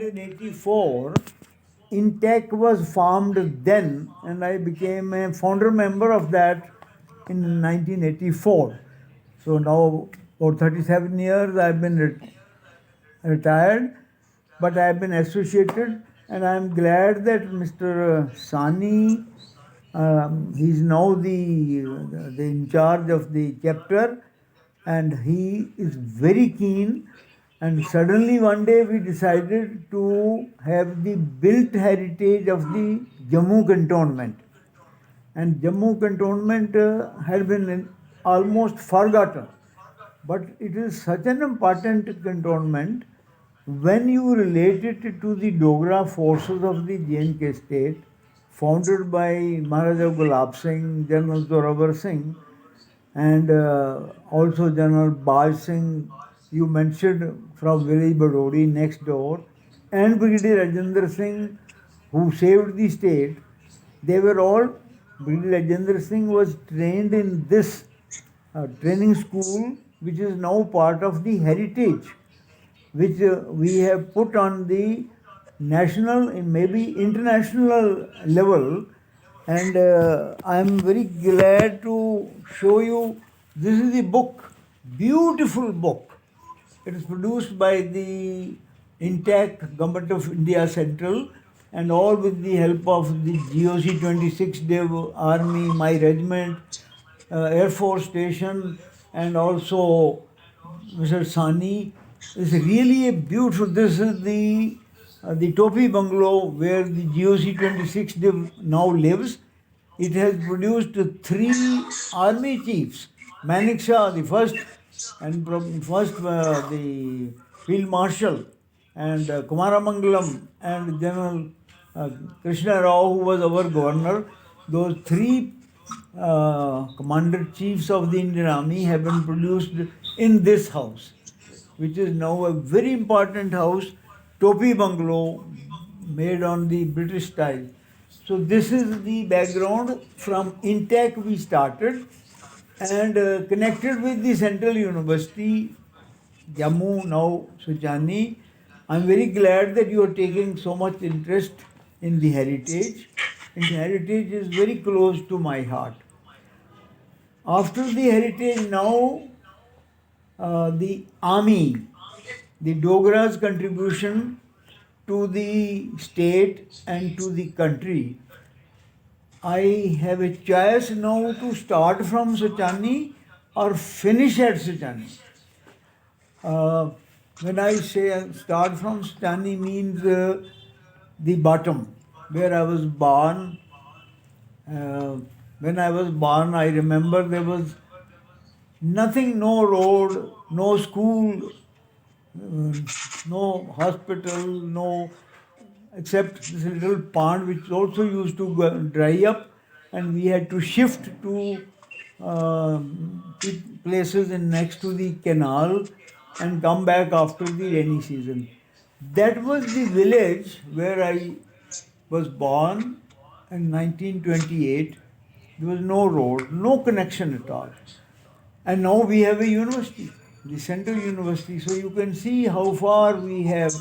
1984, Intech was formed then, and I became a founder member of that in 1984. So now, for 37 years, I've been retired, but I've been associated, and I'm glad that Mr. Sani, he's now the in charge of the chapter, and he is very keen. And suddenly one day we decided to have the built heritage of the Jammu cantonment. And Jammu cantonment had been almost forgotten. But it is such an important cantonment when you relate it to the Dogra forces of the J&K state, founded by Maharaja Gulab Singh, General Zorawar Singh, and also General Baj Singh, you mentioned from village Badodi next door, and Brigadier Rajendra Singh, who saved the state. They were all, Brigadier Rajendra Singh was trained in this training school, which is now part of the heritage, which we have put on the national and maybe international level. And I am very glad to show you, this is the book, beautiful book. It is produced by the Intact Government of India Central, and all with the help of the GOC 26 Dev Army, my regiment, Air Force Station, and also Mr. Sani. It's really a beautiful. This is the Topi Bungalow where the GOC 26 Dev now lives. It has produced three army chiefs. Manik Shah, the first, and first the Field Marshal, and Kumaramangalam, and General uh, Krishna Rao, who was our governor. Those three commander chiefs of the Indian Army have been produced in this house, which is now a very important house, Topi Bungalow, made on the British style. So this is the background. From Intech we started, and connected with the Central University, Jammu, now Suchani. I'm very glad that you are taking so much interest in the heritage. And heritage is very close to my heart. After the heritage, now the army, the Dogra's contribution to the state and to the country. I have a choice now to start from Suchani or finish at Suchani. When I say start from Suchani means the bottom, where I was born. When I was born, I remember there was nothing, no road, no school, no hospital, no, except this little pond which also used to dry up, and we had to shift to places in next to the canal and come back after the rainy season. That was the village where I was born in 1928. There was no road, no connection at all. And now we have a university, the Central University. So you can see how far we have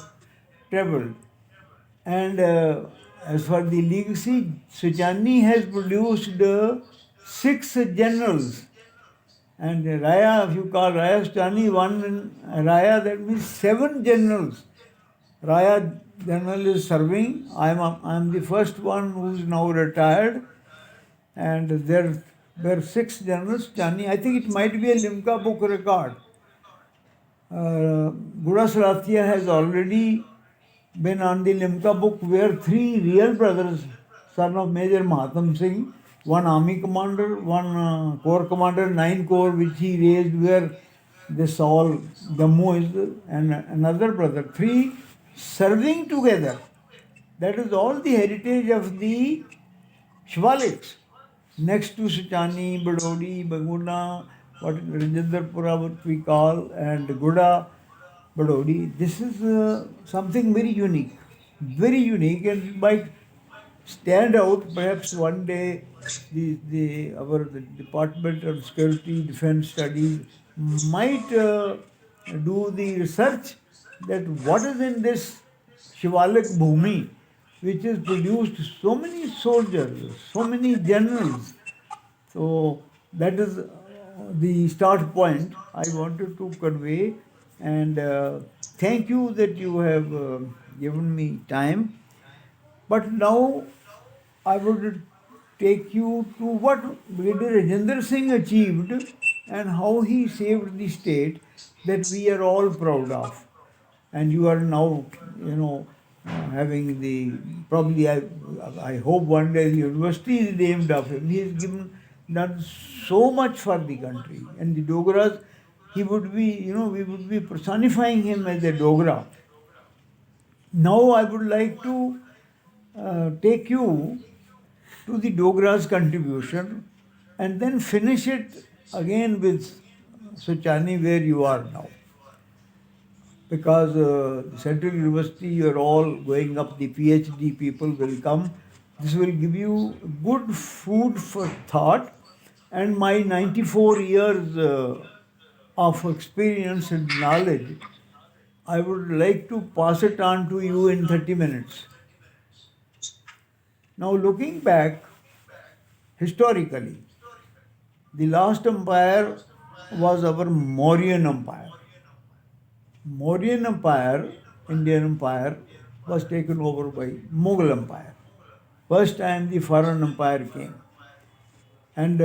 traveled. And as for the legacy, Suchani has produced six generals. And Raya, if you call Raya Suchani one Raya, that means seven generals. Raya general is serving. I'm the first one who's now retired. And there were six generals. Suchani, I think it might be a Limca book record. Guda Sarathia has already been on the Limca book, where three real brothers, son of Major Mahatma Singh, one army commander, one corps commander, 9 corps which he raised where this all Jammu is, and another brother, three serving together. That is all the heritage of the Shivaliks. Next to Suchani, Badodi, Baguna, what Rajendrapura, what we call, and Guda, Badodi. This is something very unique, and it might stand out. Perhaps one day, the Department of Security Defense Studies might do the research that what is in this Shivalak Bhumi, which has produced so many soldiers, so many generals. So that is the start point I wanted to convey. And thank you that you have given me time. But now I would take you to what Brigadier Rajendra Singh achieved and how he saved the state that we are all proud of. And you are now, having the probably I hope one day the university is named after him. He has done so much for the country. And the Dogras, he would be, we would be personifying him as a Dogra. Now I would like to take you to the Dogra's contribution and then finish it again with Suchani where you are now. Because Central University, you are all going up, the PhD people will come. This will give you good food for thought. And my 94 years of experience and knowledge, I would like to pass it on to you in 30 minutes. Now, looking back historically, the last empire was our Mauryan Empire. Mauryan Empire, Indian Empire, was taken over by Mughal Empire. First time the foreign empire came. And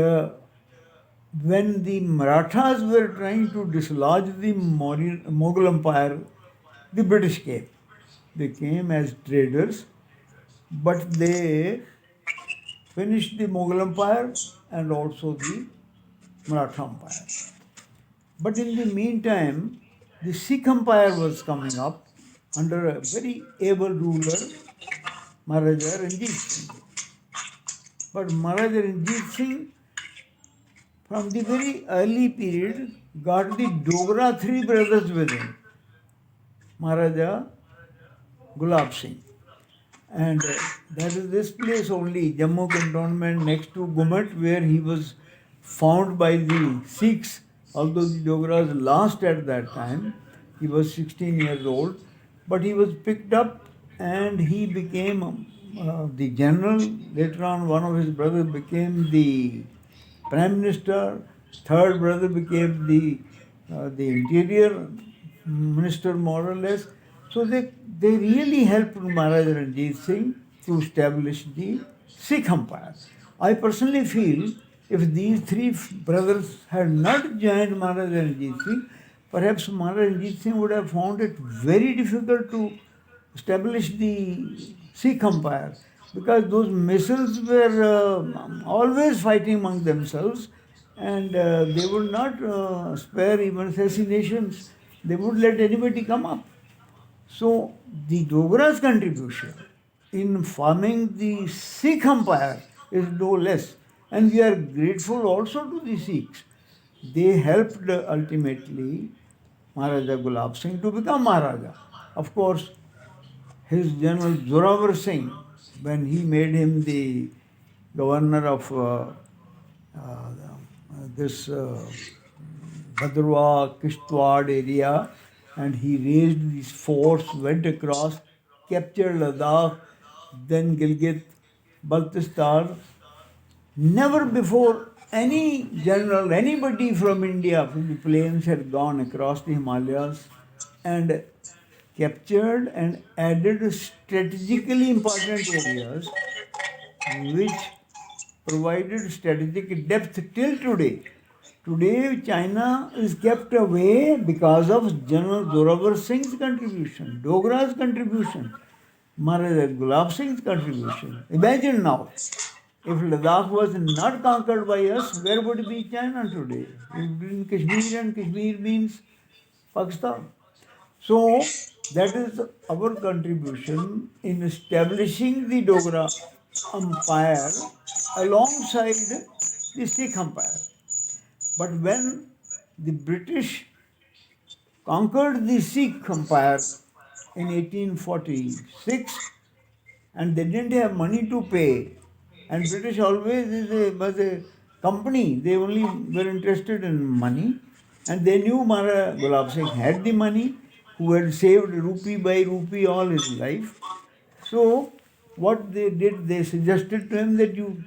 when the Marathas were trying to dislodge the Mughal Empire, the British came. They came as traders, but they finished the Mughal Empire and also the Maratha Empire. But in the meantime, the Sikh Empire was coming up under a very able ruler, Maharaja Ranjit Singh. But Maharaja Ranjit Singh, from the very early period, got the Dogra three brothers with him. Maharaja Gulab Singh. And that is this place only, Jammu cantonment next to Gumat, where he was found by the Sikhs, although the Dogras lost at that time. He was 16 years old, but he was picked up and he became the general. Later on, one of his brothers became the prime minister. Third brother became the interior minister, more or less. So they really helped Maharaja Ranjit Singh to establish the Sikh Empire. I personally feel if these three brothers had not joined Maharaja Ranjit Singh, perhaps Maharaja Ranjit Singh would have found it very difficult to establish the Sikh Empire because those missiles were always fighting among themselves and they would not spare even assassinations. They would let anybody come up. So the Dogra's contribution in forming the Sikh Empire is no less. And we are grateful also to the Sikhs. They helped ultimately Maharaja Gulab Singh to become Maharaja. Of course, his general Zorawar Singh, when he made him the governor of this Bhadrawa, Kishtwad area, and he raised this force, went across, captured Ladakh, then Gilgit, Baltistan. Never before any general, anybody from India, from the plains had gone across the Himalayas and captured and added strategically important areas which provided strategic depth till today. Today, China is kept away because of General Zorawar Singh's contribution, Dogra's contribution, Maharaja Gulab Singh's contribution. Imagine now, if Ladakh was not conquered by us, where would be China today? It would be in Kashmir, and Kashmir means Pakistan. So, that is our contribution in establishing the Dogra Empire alongside the Sikh Empire. But when the British conquered the Sikh Empire in 1846 and they didn't have money to pay, and British always was a company, they only were interested in money, and they knew Maharaja Gulab Singh had the money, who had saved rupee by rupee all his life. So, what they did, they suggested to him that you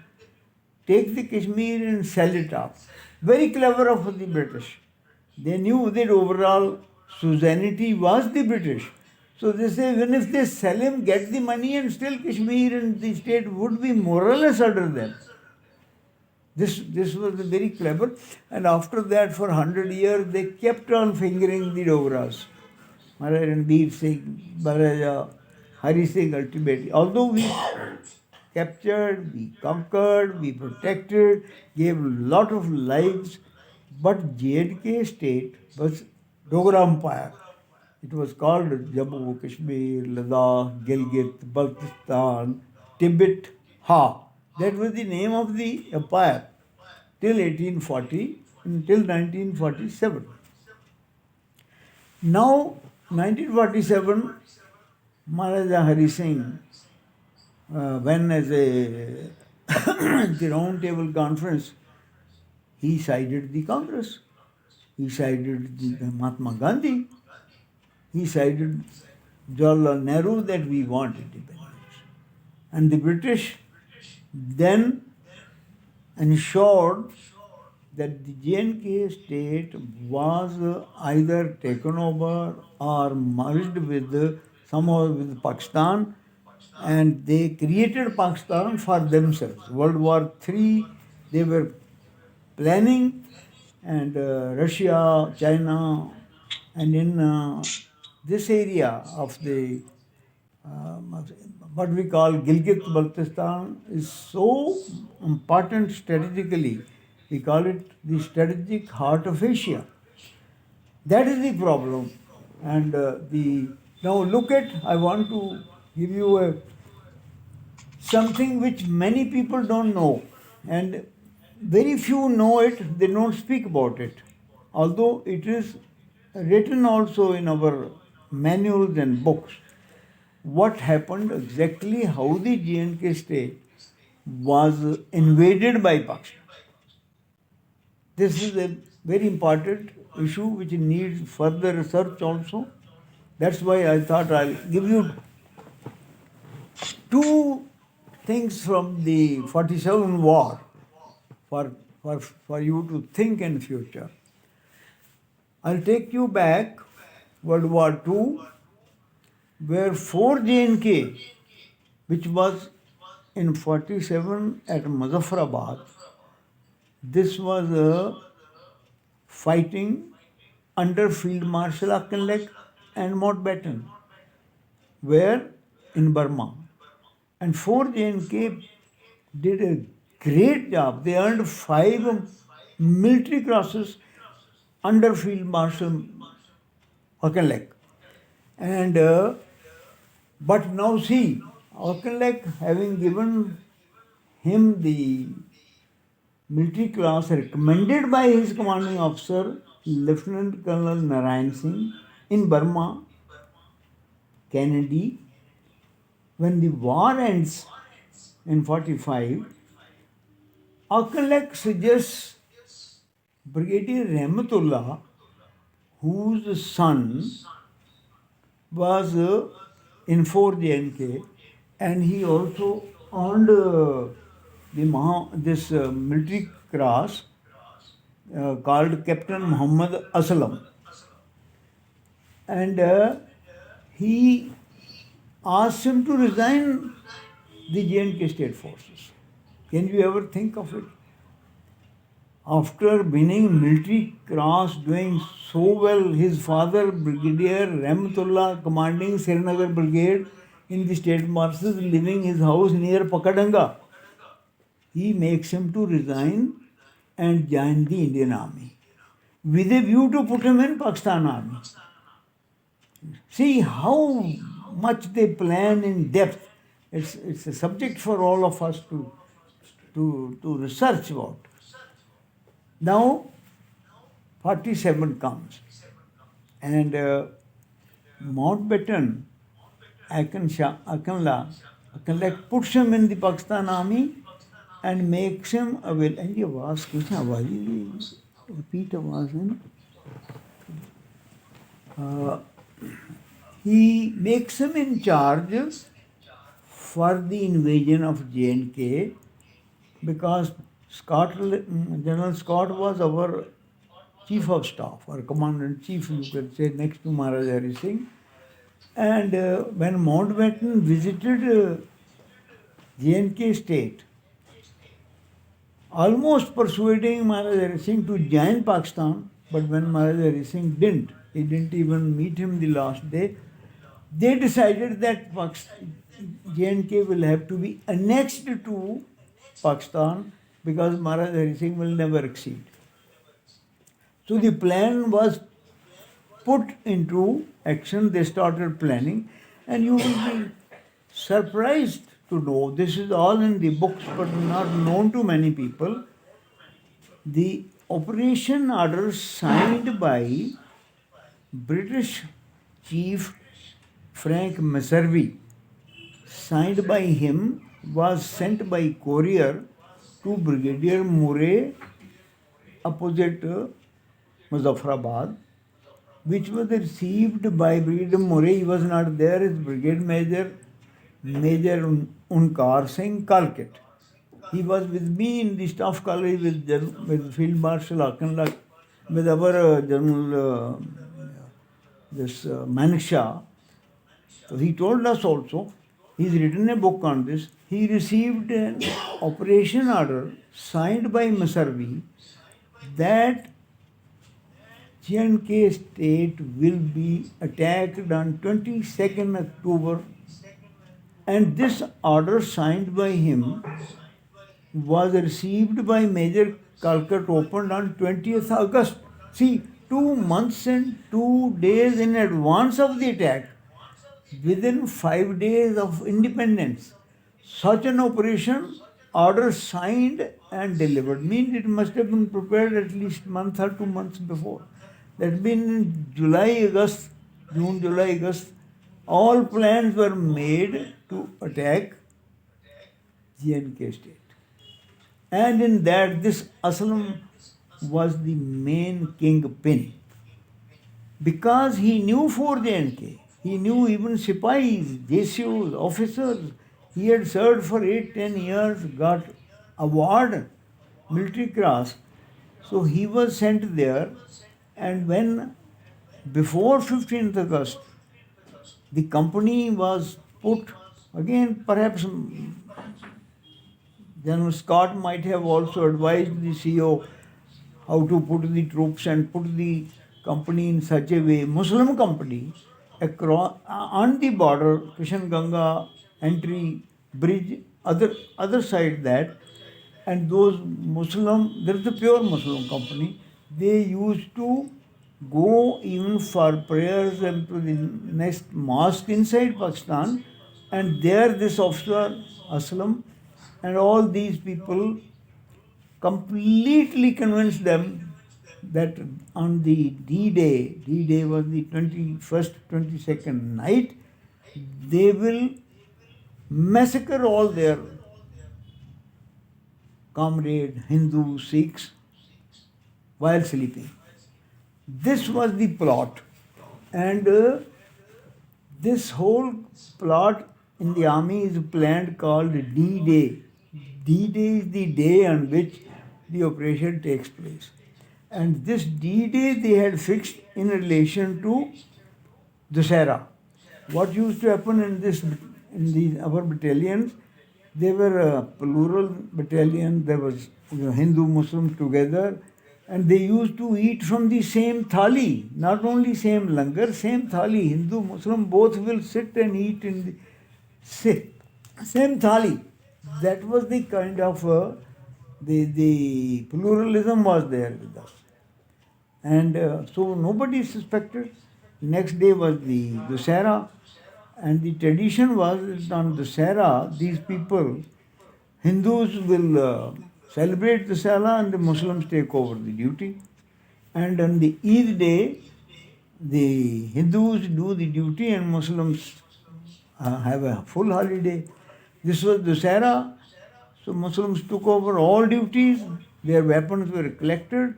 take the Kashmir and sell it off. Very clever of the British. They knew that overall suzerainty was the British. So they say, even if they sell him, get the money, and still Kashmir and the state would be more or less under them. This was very clever. And after that, for 100 years, they kept on fingering the Dogras. Maharaj Ranbir Singh, Maharaja Hari Singh ultimately. Although we captured, we conquered, we protected, gave a lot of lives, but J&K state was Dogra Empire. It was called Jammu, Kashmir, Ladakh, Gilgit, Baltistan, Tibet, Ha. That was the name of the empire till 1840, until 1947. Now, 1947, Maharaja Hari Singh, when as a the round table conference, he sided the Congress, he sided the Mahatma Gandhi, he sided Jawaharlal Nehru that we want independence. And the British then ensured that the J&K state was either taken over or merged with somehow with Pakistan, and they created Pakistan for themselves. World War III, they were planning, and Russia, China, and in this area of the what we call Gilgit Baltistan is so important strategically. We call it the strategic heart of Asia. That is the problem. And the now look at, I want to give you something which many people don't know, and very few know it, they don't speak about it. Although it is written also in our manuals and books. What happened exactly, how the J&K state was invaded by Pakistan. This is a very important issue which needs further research also. That's why I thought I'll give you two things from the 47 war for you to think in future. I'll take you back World War II, where 4 J&K, which was in 47 at Muzaffarabad, this was a fighting under Field Marshal Auchinleck and Mountbatten, where in Burma. And 4 J&K did a great job. They earned 5 military crosses under Field Marshal Auchinleck. And but now see, Auchinleck having given him the military class recommended by his commanding officer, Lieutenant Colonel Narayan Singh, in Burma, Kennedy, when the war ends in 45, Auchinleck suggests Brigadier Rahmatullah, whose son was in 4 J&K, and he also earned this military cross called Captain Muhammad Aslam. And he asked him to resign the J&K state forces. Can you ever think of it? After winning military cross, doing so well, his father, Brigadier Rahmatullah, commanding Srinagar Brigade in the state marshes, living his house near Pakadanga, he makes him to resign and join the Indian Army with a view to put him in Pakistan Army. See how much they plan in depth. It's a subject for all of us to research about. Now, 47 comes, and Mountbatten, Auchinleck puts him in the Pakistan Army and makes him available. And ये आवाज़ कुछ आवाज़ repeat आवाज़ है ना. he makes him in charge for the invasion of J&K because General Scott was our chief of staff or commander-in-chief, you could say, next to Maharaja Hari Singh. And when Mountbatten visited J&K state, almost persuading Maharaja Hari Singh to join Pakistan, but when Maharaja Hari Singh didn't, he didn't even meet him the last day, they decided that J&K will have to be annexed to Pakistan because Maharaja Hari Singh will never accede. So the plan was put into action, they started planning, and you will be surprised to know, this is all in the books but not known to many people. The operation order signed by British Chief Frank Messervy, signed by him, was sent by courier to Brigadier Murray opposite Muzaffarabad, which was received by Brigadier Murray. He was not there, his brigade major, Major Unkar Singh Kalkit. He was with me in the staff college with Field Marshal Akanla, with our General Manik Shah. So he told us also, he's written a book on this. He received an operation order signed by Messervy that J&K state will be attacked on 22nd October, and this order signed by him was received by Major Kalkat, opened on 20th August. See, 2 months and 2 days in advance of the attack, within 5 days of independence, such an operation order signed and delivered means it must have been prepared at least month or 2 months before. That means in June, July, August, all plans were made to attack J&K state. And in that, this Aslam was the main kingpin. Because he knew for J&K, he knew even Sipahis, JCOs, officers. He had served for 8-10 years, got award, military cross. So he was sent there, and when before 15th August, the company was put, again perhaps General Scott might have also advised the CEO how to put the troops and put the company in such a way, Muslim company, across, on the border, Kishan Ganga entry bridge, other side that, and those Muslim, there is a pure Muslim company, they used to go even for prayers and to the next mosque inside Pakistan, and there this officer, Aslam, and all these people completely convinced them that on the D-Day was the 21st, 22nd night, they will massacre all their comrade Hindu Sikhs while sleeping. This was the plot, and this whole plot in the army is planned called D-Day. D-Day is the day on which the operation takes place. And this D-Day they had fixed in relation to Dussehra. What used to happen in our battalions, they were a plural battalion, there was Hindu, Muslim together, and they used to eat from the same thali, not only same langar, same thali. Hindu, Muslim both will sit and eat in the same thali. That was the kind of the pluralism was there with us. And so nobody suspected. Next day was the Dussehra, and the tradition was that on Dussehra, these people, Hindus will celebrate Dussehra and the Muslims take over the duty. And on the Eid day, the Hindus do the duty and Muslims have a full holiday. This was Dussehra, so Muslims took over all duties, their weapons were collected,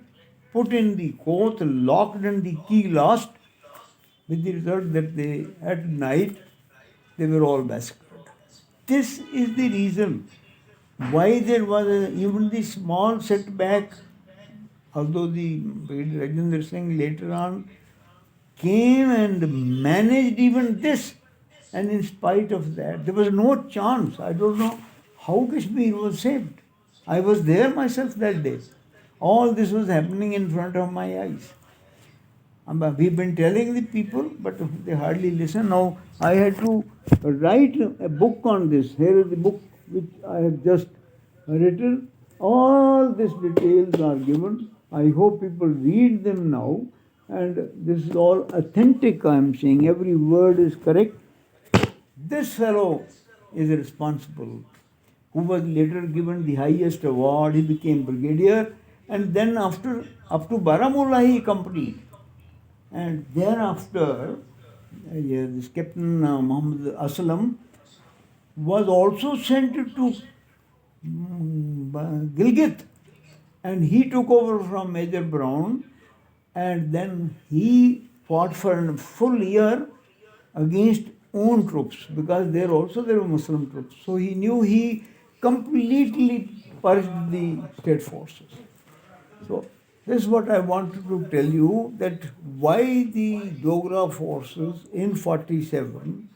put in the coat, locked and the key lost, with the result that they at night they were all massacred. This is the reason why there was even the small setback, although the Rajendra Singh later on came and managed even this, and in spite of that, there was no chance. I don't know how Kashmir was saved. I was there myself that day. All this was happening in front of my eyes. We've been telling the people, but they hardly listen. Now I had to write a book on this. Here is the book which I have just written. All these details are given. I hope people read them now. And this is all authentic, I am saying. Every word is correct. This fellow is responsible, who was later given the highest award. He became brigadier. And then after, up to Baramulla he accompanied. And thereafter, this Captain Muhammad Aslam was also sent to Gilgit, and he took over from Major Brown, and then he fought for a full year against own troops, because there also there were Muslim troops. So he knew he completely purged the state forces. So this is what I wanted to tell you, that why the Dogra forces in 47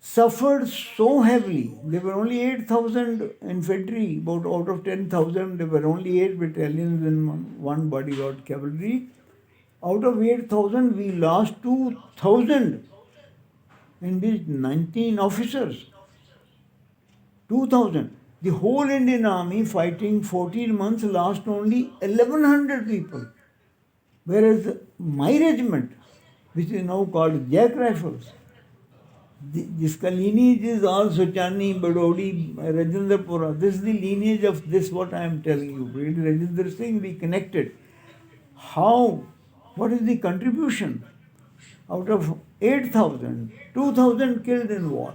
suffered so heavily. There were only 8,000 infantry, about out of 10,000, there were only 8 battalions and one bodyguard cavalry. Out of 8,000, we lost 2,000, in which 19 officers. 2,000. The whole Indian army fighting 14 months lost only 1,100 people. Whereas my regiment, which is now called Jack Rifles, जिसका lineage is all Sochani, Badodi, Rajendrapura. This is the lineage of this, what I am telling you. Rajendra Singh, we connected. How? What is the contribution? Out of 8,000, 2,000 killed in war.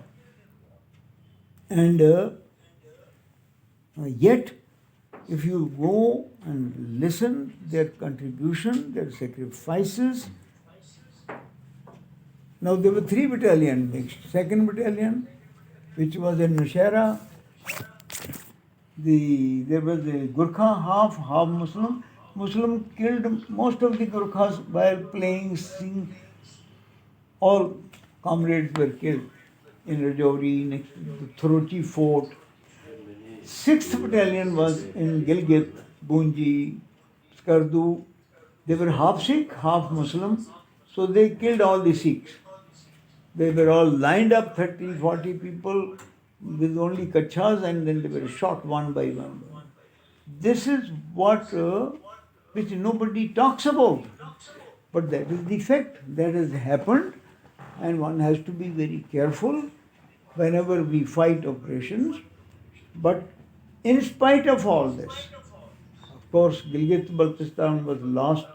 And yet, if you go and listen, their contribution, their sacrifices. Now there were 3 battalions mixed. 2nd battalion, which was in Nashera, there was a Gurkha, half Muslim. Muslim killed most of the Gurkhas while playing, singing. All comrades were killed in Rajouri, next to the Thorochi fort. 6th battalion was in Gilgit, Bunji, Skardu. They were half Sikh, half Muslim, so they killed all the Sikhs. They were all lined up, 30, 40 people with only kachas, and then they were shot one by one. This is what, which nobody talks about. But that is the fact that has happened, and one has to be very careful whenever we fight operations. But in spite of all this, of course, Gilgit-Baltistan was lost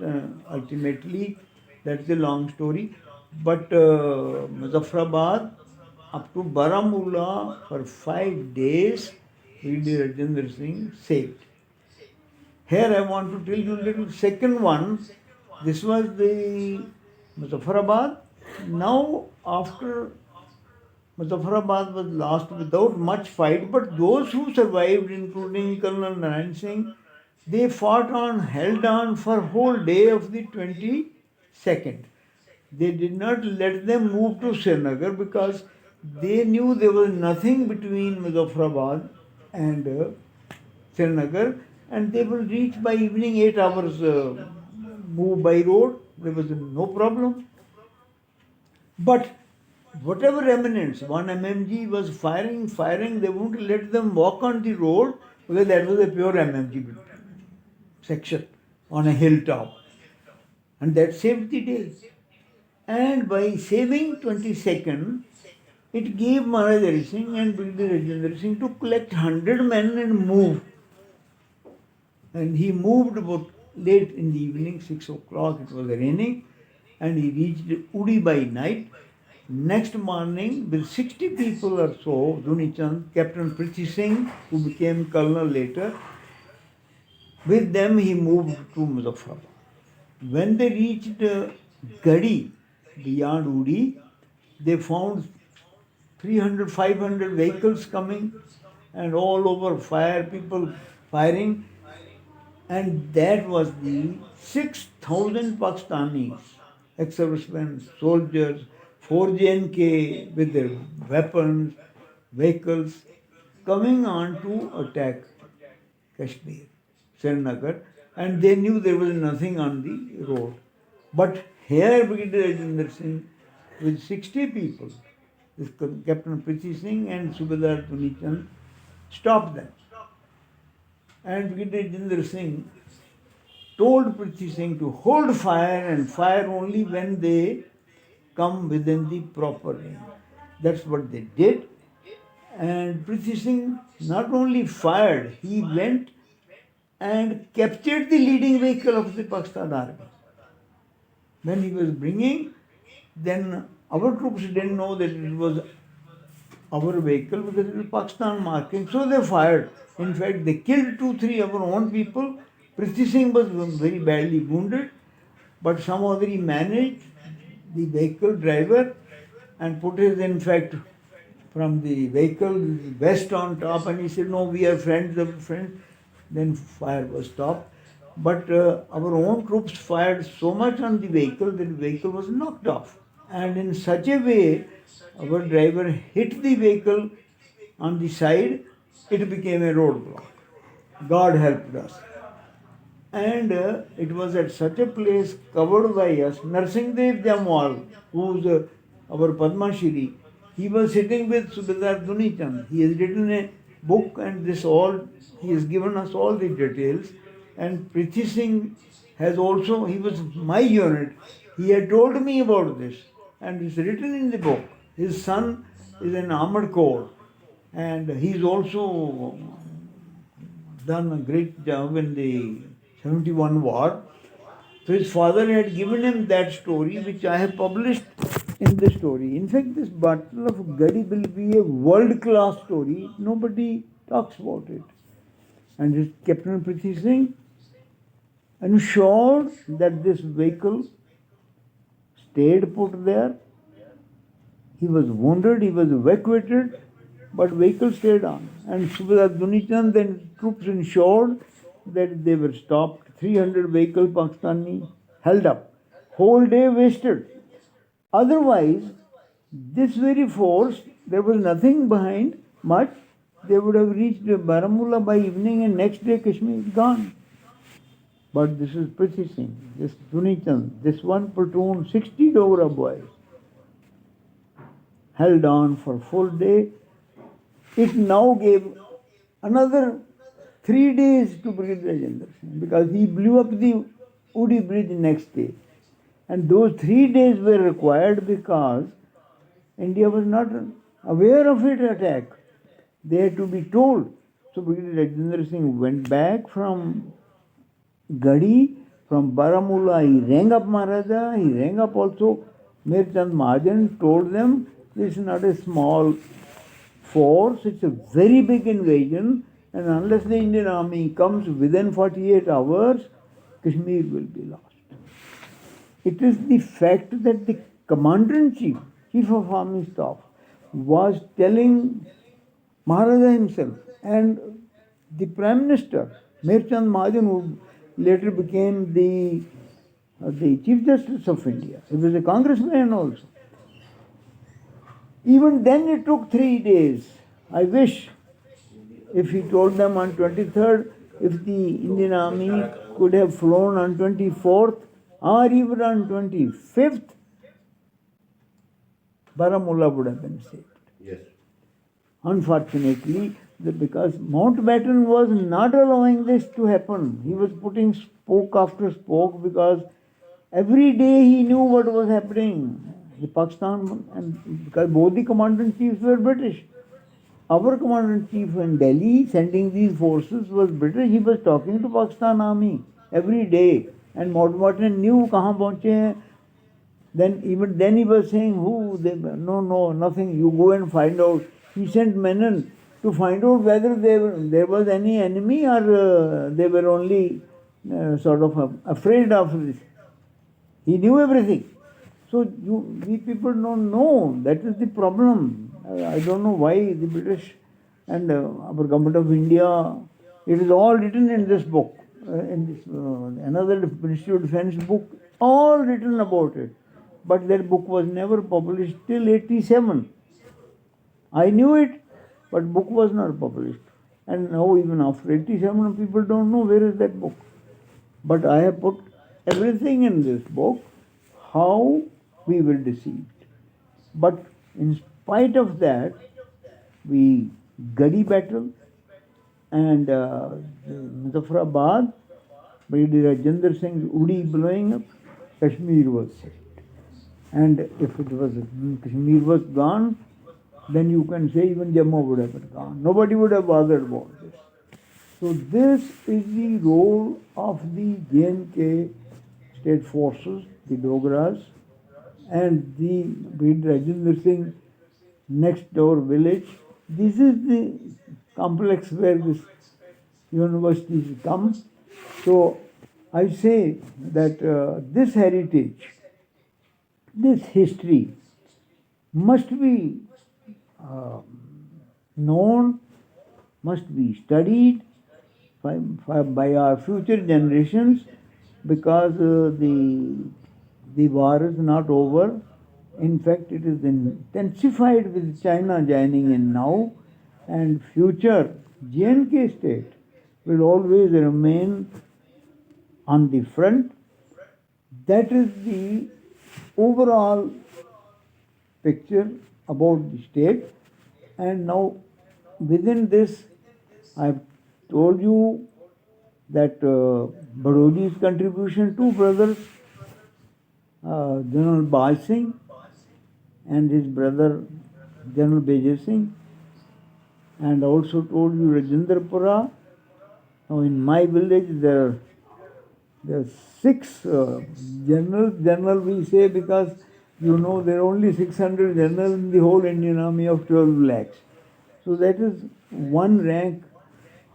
ultimately. That's a long story. But Muzaffarabad, up to Baramulla, for 5 days, Rajendra Singh saved. Here I want to tell you a little second one. This was the Muzaffarabad. Now, after Muzaffarabad was lost without much fight, but those who survived, including Colonel Narayan Singh, they fought on, held on for whole day of the 22nd. They did not let them move to Srinagar because they knew there was nothing between Muzaffarabad and Srinagar, and they will reach by evening, 8 hours move by road. There was no problem. But whatever remnants, one MMG was firing, they wouldn't let them walk on the road because that was a pure MMG section on a hilltop. And that saved the day. And by saving 22nd, it gave Maharaj Hari Singh and Brigadier Rajendra Singh to collect 100 men and move. And he moved about late in the evening, 6 o'clock, it was raining, and he reached Udi by night. Next morning, with 60 people or so, Dunichand, Captain Prithi Singh, who became colonel later, with them he moved to Muzaffarabad. When they reached Gadi, beyond Uri. They found 300, 500 vehicles coming and all over fire, people firing. And that was the 6,000 Pakistanis, ex-servicemen, soldiers, 4 JNK with their weapons, vehicles, coming on to attack Kashmir, Srinagar, and they knew there was nothing on the road. But here Brigadier Rajinder Singh with 60 people, this Captain Prithvi Singh and Subedar Punichan stopped them. And Brigadier Rajinder Singh told Prithvi Singh to hold fire and fire only when they come within the proper range. That's what they did. And Prithvi Singh not only fired, he went and captured the leading vehicle of the Pakistan army. When he was bringing, then our troops didn't know that it was our vehicle because it was Pakistan marking, so they fired. In fact, they killed 2, 3 of our own people. Prithvi Singh was very badly wounded, but somehow he managed the vehicle driver and put his, in fact, from the vehicle vest on top, and he said, "No, we are friends of friends." Then fire was stopped. But our own troops fired so much on the vehicle that the vehicle was knocked off. And in such a way, our driver hit the vehicle on the side, it became a roadblock. God helped us. And it was at such a place covered by us. Narsingdev Jamwal, who's our Padma Shri, he was sitting with Subedar Dunichan. He has written a book and this all, he has given us all the details. And Prithvi Singh has also, he was my unit. He had told me about this and it's written in the book. His son is an armored corps and he's also done a great job in the 71 war. So his father had given him that story which I have published in the story. In fact, this Battle of Gadi will be a world-class story. Nobody talks about it. And his Captain Prithvi Singh ensured that this vehicle stayed put there. He was wounded, he was evacuated, but vehicle stayed on. And Subedar Dunichan, then troops ensured that they were stopped. 300 vehicles Pakistani held up. Whole day wasted. Otherwise, this very force, there was nothing behind much. They would have reached Baramulla by evening and next day Kashmir is gone. But this is Prithvi Singh, this Dunichan, this one platoon, 60 Dogra boys, held on for full day. It now gave another 3 days to Brigadier Rajinder Singh because he blew up the Uri bridge next day. And those 3 days were required because India was not aware of its attack. They had to be told. So Brigadier Rajinder Singh went back from Gadi, from Baramulla. He rang up Maharaja, he rang up also Mir Chand Mahajan, told them this is not a small force, it's a very big invasion, and unless the Indian army comes within 48 hours, Kashmir will be lost. It is the fact that the Commander-in-Chief, Chief of Army Staff, was telling Maharaja himself and the Prime Minister, Mir Chand Mahajan, who later became the Chief Justice of India. He was a congressman also. Even then it took 3 days. I wish if he told them on 23rd, if the Indian army could have flown on 24th or even on 25th, Baramulla would have been saved. Yes. Unfortunately, because Mountbatten was not allowing this to happen. He was putting spoke after spoke because every day he knew what was happening. The Pakistan, and because both the commander-in-chiefs were British. Our commander-in-chief in Delhi sending these forces was British. He was talking to Pakistan army every day. And Mountbatten knew kahan pahunche hain. Then even then he was saying, no, nothing, you go and find out. He sent Menon to find out whether there was any enemy or they were only sort of afraid of this. He knew everything. So we people don't know. That is the problem. I don't know why the British and our government of India. It is all written in this book, in this another Ministry of Defence book, all written about it. But that book was never published till '87. I knew it, but book was not published. And now even after '87, people don't know where is that book. But I have put everything in this book, how we were deceived. But in spite of that, we Gadi battle and Muzaffarabad, Brigadier Rajendra Singh's Udi blowing up, Kashmir was saved. And if it was Kashmir was gone, then you can say even Jammu would have been gone. Nobody would have bothered about this. So this is the role of the J&K state forces, the Dogras, and the Rajendra Singh next door village. This is the complex where this universities come. So I say that this heritage, this history must be known, must be studied by our future generations, because the war is not over. In fact, it is intensified with China joining in now, and future J&K state will always remain on the front. That is the overall picture about the state. And now within this, I've told you that Barodi's contribution, two brothers, General Baj Singh and his brother General Beja Singh, and also told you Rajendrapura. Now in my village there are six generals. General we say because there are only 600 generals in the whole Indian army of 12 lakhs. So that is one rank,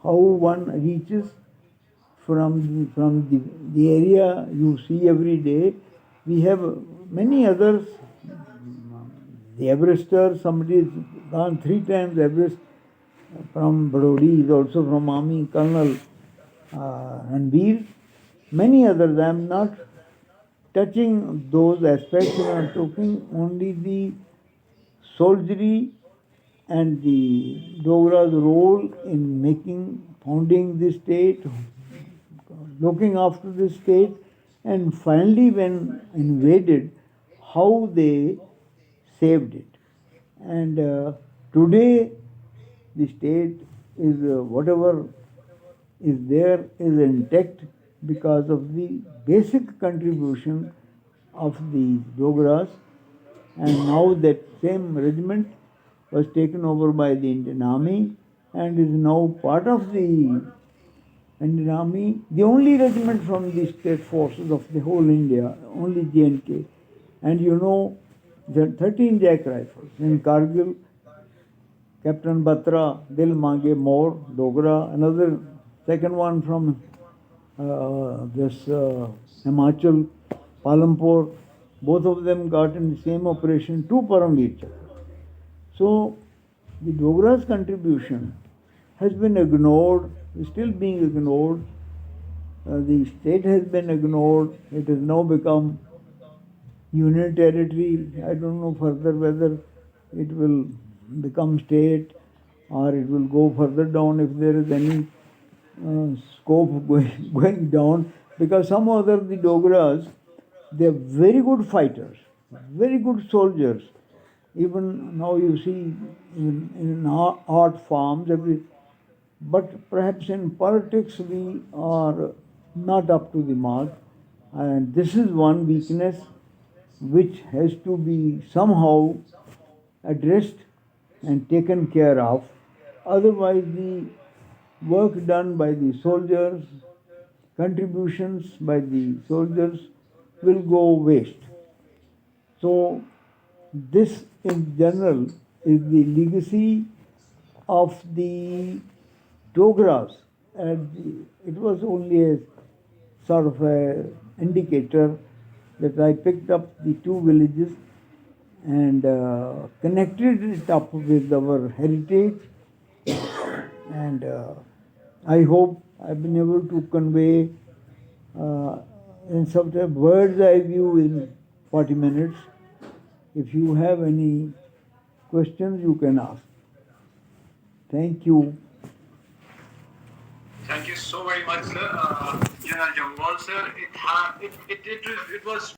how one reaches from the area you see every day. We have many others. The Everester, somebody has gone 3 times Everest from Barodi, is also from Army, Colonel Ranbir. Many others. I am not touching those aspects. I am talking only the soldiery and the Dogra's role in founding the state, looking after the state, and finally when invaded, how they saved it. And today the state is whatever is there is intact because of the basic contribution of the Dogras. And now that same regiment was taken over by the Indian Army and is now part of the Indian Army, the only regiment from the state forces of the whole India, only J&K. And the 13 Jack rifles in Kargil, Captain Batra, Dil Mange More, Dogra, another second one from Himachal, Palampur, both of them got in the same operation, 2 Paramveer Chakra. So the Dogra's contribution has been ignored, is still being ignored. The state has been ignored. It has now become union territory. I don't know further whether it will become state or it will go further down if there is any scope of going down, because some other the Dogras, they are very good fighters, very good soldiers. Even now you see in art forms, but perhaps in politics we are not up to the mark, and this is one weakness which has to be somehow addressed and taken care of. Otherwise the work done by the soldiers, contributions by the soldiers will go waste. So this in general is the legacy of the Dogras, and it was only a sort of a indicator that I picked up the two villages and connected it up with our heritage. And I hope I've been able to convey in such a bird's eye view in 40 minutes. If you have any questions, you can ask. Thank you. Thank you so very much, sir. General Jambal, sir. It was